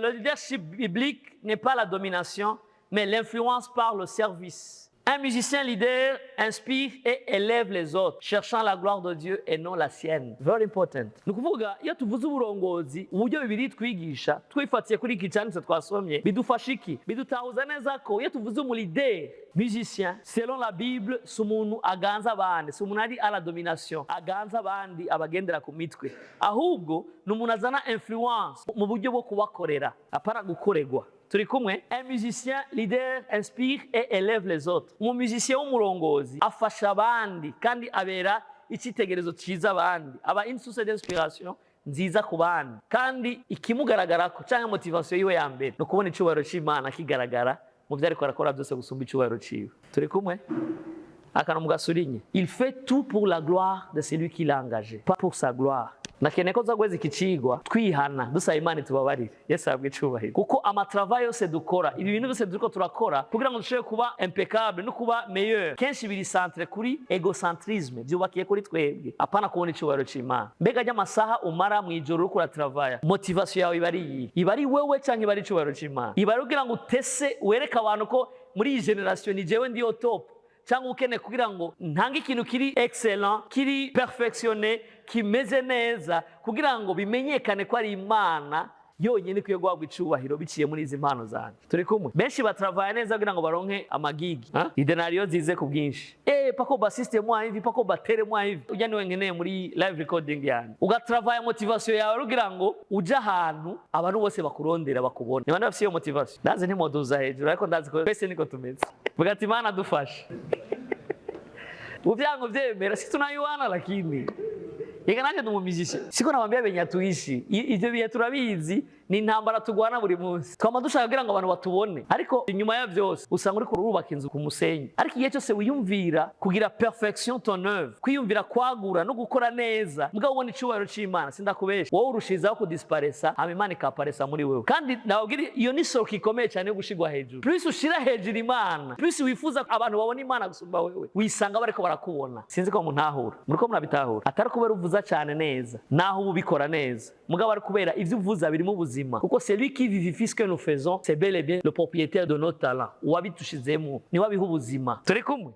Le leadership biblique n'est pas la domination, mais l'influence par le service. Un musicien leader inspire et élève les autres, cherchant la gloire de Dieu et non la sienne. Very important. Ni ukuvuga iyo tuvuze uburongozi, uburyo bibiri twigisha, twifatiye kuri iki cyanditse twasomye, bidufasha iki? Bidutahuza neza ko iyo tuvuze umu leader, musicien, selon la Bible, si umuntu aganza abandi, si umuntu ari à la domination, aganza abandi abagendera ku mitwe. Ahubwo ni umuntu azana influence mu buryo bwo kubakorera, apara gukoregwa. Turi kumwe? Un musicien leader inspire et élève les autres. Umu musicien w'umurongozi afasha abandi kandi abera icyitegererezo cyiza abandi, aba une source d'inspiration nziza ku bandi, kandi ikimugaragarako cyangwa motivation yiwe ya mbere no kubona icubahiro cy'Imana kigaragara mu byo ariko arakora byose gusumba icubahiro ciwe. Turi kumwe? Akantu mugasurinye, il fait tout pour la gloire de celui qui l'a engagé, pas pour sa gloire. Nakeneye ko zagweza iki cigwa twihana dusaba Imana tubabarire. Yesu abwe icubahiro. Kuko amatrava yose dukora, ibi bintu byose turiko turakora kugira ngo dushobore kuba impeccable no kuba meilleur, kenshi biri centre kuri egocentrisme, byubakiye kuri twebwe, apana kubona icubahiro c'Imana. Mbega ry'amasaha umara mu ijoro uriko uratravaya, motivation yawe ibari iyi, ibari wewe canke ibari icubahiro c'Imana, ibari kugira ngo utese wereka abantu ko muri iyi generation ni jewe ndi au top, cyangwa ukeneye kugira ngo ntange ikintu kiri excellent, kiri perfectionné, kimeze neza, kugira ngo bimenyekane ko ari Imana yonyine kwiye guhabwa icubahiro biciye muri izi mpano zanjye. Turi kumwe? Benshi batravaya neza kugira ngo baronke amagigi, idenariyo zize ku bwinshi. Pako ba system mwa hivi, pako batere mwa hivi. Ujya niwe nkeneye muri live recording yanjye. Ugatravaya motivation yawe kugira ngo uje ahantu abantu bose bakurondera bakubona. Niba ndafise iyo motivation, ndazi ntimoduza hejuru ariko ndazi ko twese niko tumeze. Vuga ati Imana dufashe. Uvyango vyemera si tunayuana lakini yega nanje ndi umumizishe siko nabambia benya tuishi ivyo bihe turabizi ni intambara tugwana buri munsi twama dushaka kugira ngo abantu batubone ariko inyuma ya vyose usanga uri kurubaka inzu ku musenyi ariko igihe cyose wiyumvira kugira perfection ton œuvre kwiyumvira kwagura no gukora neza mugabo ubona icubahiro c'Imana sindakubesha wowe urushizaho kudisparesa hama Imana ikaparesa muri wewe kandi nawugira iyo ni soko ikomeye cyane yo gushigwa hejuru plus ushira hejuru Imana plus wifuza abantu babona Imana gusumba wewe wisanga bariko barakubona sinzi ko muntahura muriko murabitahura atari kubera uvuza cyane neza naho ubikora neza mugabo ari kubera ivyo uvuza birimo ubuzima kuko celui qui vivifie ce que nous faisons c'est bel et bien le propriétaire de nos talents wabitushizemo ni wabiha ubuzima turi kumwe.